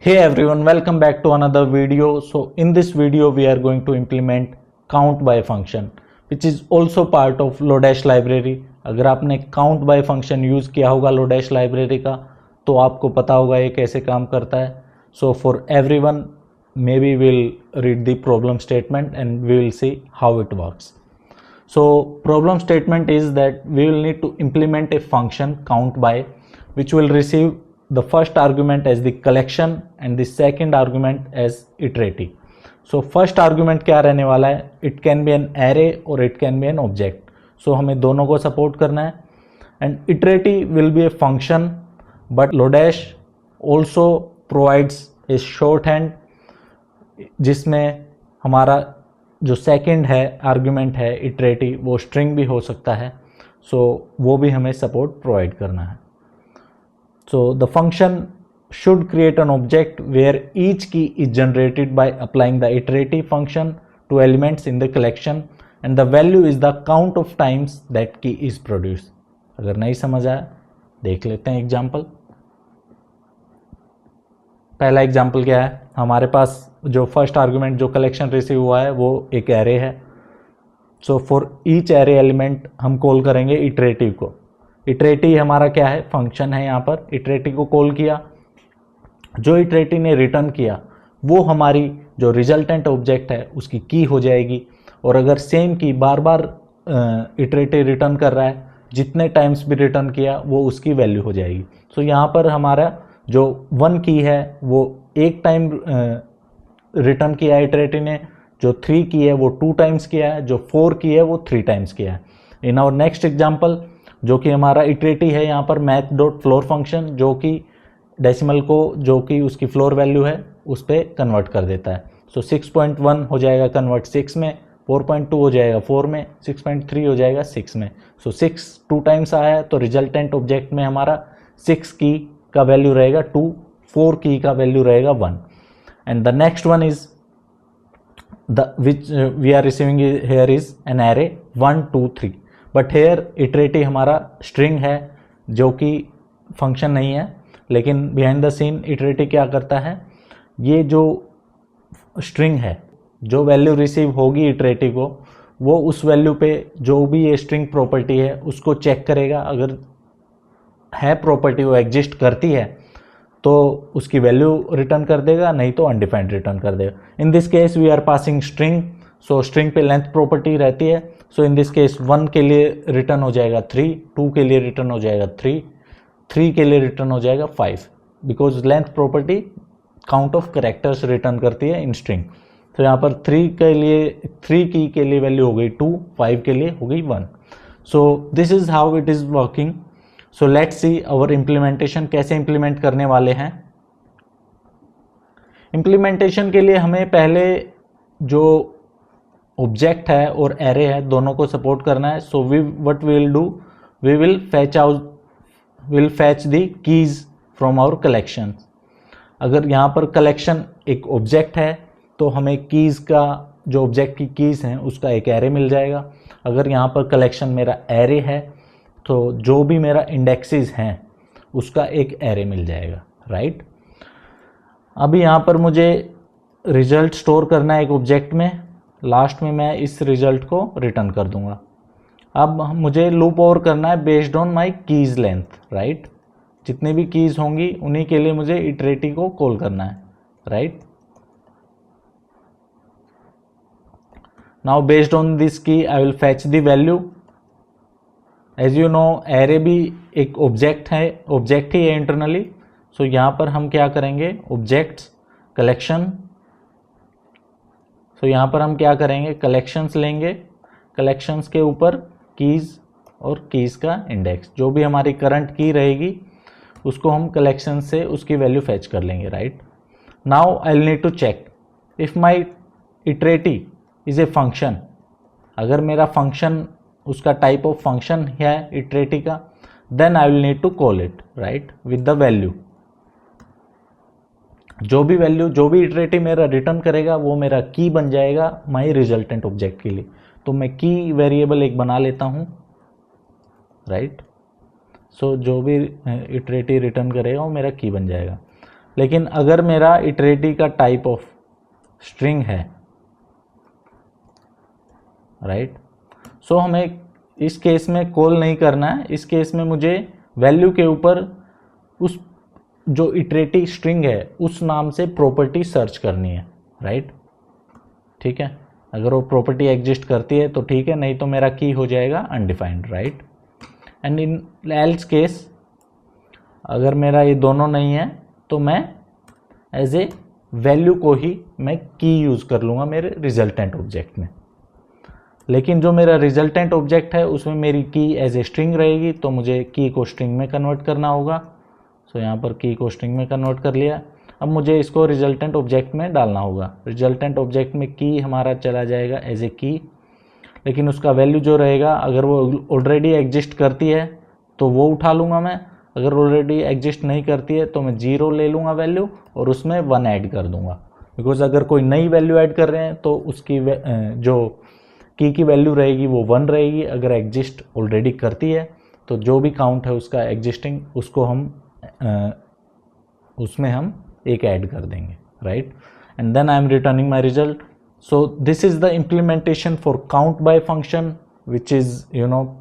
Hey everyone, welcome back to another video. So in this video we are going to implement count by function which is also part of Lodash library. अगर आपने count by function use किया होगा Lodash library का तो आपको पता होगा ये कैसे काम करता है. So for everyone, maybe we'll read the problem statement and we will see how it works. So problem statement is that we will need to implement a function count by which will receive the first argument as the collection and the second argument as iterative. So first argument क्या रहने वाला है, it can be an array or it can be an object. So हमें दोनों को support करना है. And iterative will be a function, but Lodash also provides a shorthand जिसमें हमारा जो सेकंड है आर्ग्यूमेंट है इटरेटिव वो स्ट्रिंग भी हो सकता है. सो वो भी हमें सपोर्ट प्रोवाइड करना है. So the function should create an object where each key is generated by applying the iterative function to elements in the collection and the value is the count of times that key is produced. अगर नहीं समझ आया देख लेते हैं example. पहला example क्या है, हमारे पास जो फर्स्ट आर्गुमेंट जो कलेक्शन रिसीव हुआ है वो एक एरे है. So for each array element हम कॉल करेंगे इटरेटिव को. इटरेटिव हमारा क्या है, फंक्शन है. यहाँ पर इटरेटिव को कॉल किया, जो इटरेटिव ने रिटर्न किया वो हमारी जो रिजल्टेंट ऑब्जेक्ट है उसकी की हो जाएगी. और अगर सेम की बार बार इटरेटिव रिटर्न कर रहा है, जितने टाइम्स भी रिटर्न किया वो उसकी वैल्यू हो जाएगी. सो यहाँ पर हमारा जो 1 की है वो एक टाइम रिटर्न किया है इटरेटिव ने, जो 3 की है वो 2 टाइम्स किया है, जो 4 की है वो 3 टाइम्स किया है. इन आवर नेक्स्ट एग्जाम्पल जो कि हमारा इटरेटिव है यहाँ पर मैथ डॉट फ्लोर फंक्शन, जो कि डेसिमल को जो कि उसकी फ्लोर वैल्यू है उस पर कन्वर्ट कर देता है. सो 6.1 हो जाएगा कन्वर्ट 6 में, 4.2 हो जाएगा 4 में, 6.3 हो जाएगा 6 में. सो 6 2 टाइम्स आया है तो रिजल्टेंट ऑब्जेक्ट में हमारा 6 की का वैल्यू रहेगा 2, 4 की का वैल्यू रहेगा 1. And the next one is the which we are receiving here is an array 1 2 3. But here iterative हमारा स्ट्रिंग है जो कि फंक्शन नहीं है, लेकिन बिहाइंड द सीन इटरेटिव क्या करता है, ये जो स्ट्रिंग है जो वैल्यू रिसीव होगी इटरेटिव को वो उस वैल्यू पे जो भी ये स्ट्रिंग प्रॉपर्टी है उसको चेक करेगा. अगर है प्रॉपर्टी वो एग्जिस्ट करती है तो उसकी वैल्यू रिटर्न कर देगा, नहीं तो अनडिफाइंड रिटर्न कर देगा. In this case we are passing string, so string पे लेंथ प्रॉपर्टी रहती है. सो इन दिस केस 1 के लिए रिटर्न हो जाएगा 3, 2 के लिए रिटर्न हो जाएगा 3, 3 के लिए रिटर्न हो जाएगा 5, because length property count of characters return करती है इन स्ट्रिंग. तो यहाँ पर 3 की के लिए वैल्यू हो गई 2, 5 के लिए हो गई 1. So this is how it is working. So let's see our implementation कैसे इम्प्लीमेंट करने वाले हैं. इम्प्लीमेंटेशन के लिए हमें पहले जो ऑब्जेक्ट है और एरे है दोनों को सपोर्ट करना है. So what we will do, we will fetch the keys from our collection. अगर यहाँ पर कलेक्शन एक ऑब्जेक्ट है तो हमें कीज का जो ऑब्जेक्ट की कीज हैं उसका एक एरे मिल जाएगा. अगर यहाँ पर कलेक्शन मेरा एरे है तो जो भी मेरा इंडेक्सेस हैं उसका एक एरे मिल जाएगा. राइट. अभी यहाँ पर मुझे रिजल्ट स्टोर करना है एक ऑब्जेक्ट में, लास्ट में मैं इस रिजल्ट को रिटर्न कर दूंगा. अब मुझे लूप ओवर करना है based on my keys length. Right. जितनी भी कीज होंगी उन्हीं के लिए मुझे इटरेटिव को कॉल करना है. Right. Now based on this key I will fetch the value. As you know array भी एक ऑब्जेक्ट ही है इंटरनली. सो यहाँ पर हम क्या करेंगे, ऑब्जेक्ट्स कलेक्शन. सो यहाँ पर हम क्या करेंगे, कलेक्शंस लेंगे, कलेक्शंस के ऊपर कीज़ और कीज़ का इंडेक्स, जो भी हमारी करंट की रहेगी उसको हम कलेक्शन से उसकी वैल्यू फैच कर लेंगे. Right. Now I will need to check if my iterative is a function. अगर मेरा फंक्शन उसका टाइप ऑफ फंक्शन है इटरेटिव का, then I will need to call it. Right. With the value, जो भी iterative मेरा रिटर्न करेगा वो मेरा की बन जाएगा माई रिजल्टेंट ऑब्जेक्ट के लिए. तो मैं की वेरिएबल एक बना लेता हूँ. राइट. सो जो भी इटरेटिव रिटर्न करेगा वो मेरा की बन जाएगा. लेकिन अगर मेरा इटरेटिव का टाइप ऑफ स्ट्रिंग है, राइट, सो हमें इस केस में कॉल नहीं करना है। इस केस में मुझे वैल्यू के ऊपर उस जो इटरेटिव स्ट्रिंग है उस नाम से प्रॉपर्टी सर्च करनी है, राइट, ठीक है। अगर वो प्रॉपर्टी एग्जिस्ट करती है तो ठीक है, नहीं तो मेरा की हो जाएगा undefined, right. And in else case अगर मेरा ये दोनों नहीं है तो मैं एज ए वैल्यू को ही मैं की यूज़ कर लूँगा मेरे रिजल्टेंट ऑब्जेक्ट में। लेकिन जो मेरा रिजल्टेंट ऑब्जेक्ट है उसमें मेरी की एज ए स्ट्रिंग रहेगी, तो मुझे की को स्ट्रिंग में कन्वर्ट करना होगा। सो यहाँ पर की को स्ट्रिंग में कन्वर्ट कर लिया। अब मुझे इसको रिजल्टेंट ऑब्जेक्ट में डालना होगा। रिजल्टेंट ऑब्जेक्ट में की हमारा चला जाएगा एज ए की, लेकिन उसका वैल्यू जो रहेगा अगर वो ऑलरेडी एग्जिस्ट करती है तो वो उठा लूँगा मैं, अगर ऑलरेडी एग्जिस्ट नहीं करती है तो मैं 0 ले लूँगा वैल्यू और उसमें 1 ऐड कर दूँगा। बिकॉज अगर कोई नई वैल्यू ऐड कर रहे हैं तो उसकी जो की वैल्यू रहेगी वो 1 रहेगी। अगर एग्जिस्ट ऑलरेडी करती है तो जो भी काउंट है उसका एग्जिस्टिंग उसको हम उसमें हम 1 ऐड कर देंगे, right. And then I am returning my result. So this is the implementation for count by function which is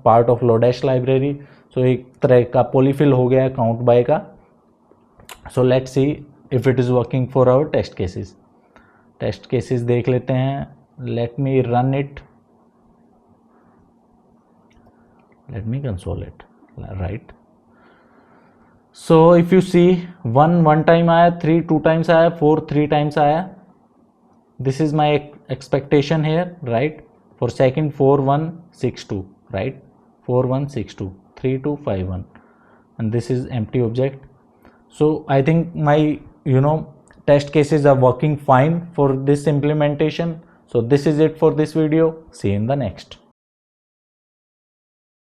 part of lodash library. सो एक तरह का पॉलीफिल हो गया काउंट बाय का। So let's see if it is working for our test cases. Test cases देख लेते हैं। Let me run it, let me console it, right. So if you see 1 1 time आया, 3 2 times आया, 4 3 times आया. This is my expectation here, right. For second 4 1 6 2, right. 4 1 6 2 3 2 5 1, and this is empty object. So I think my test cases are working fine for this implementation. So this is it for this video. See you in the next.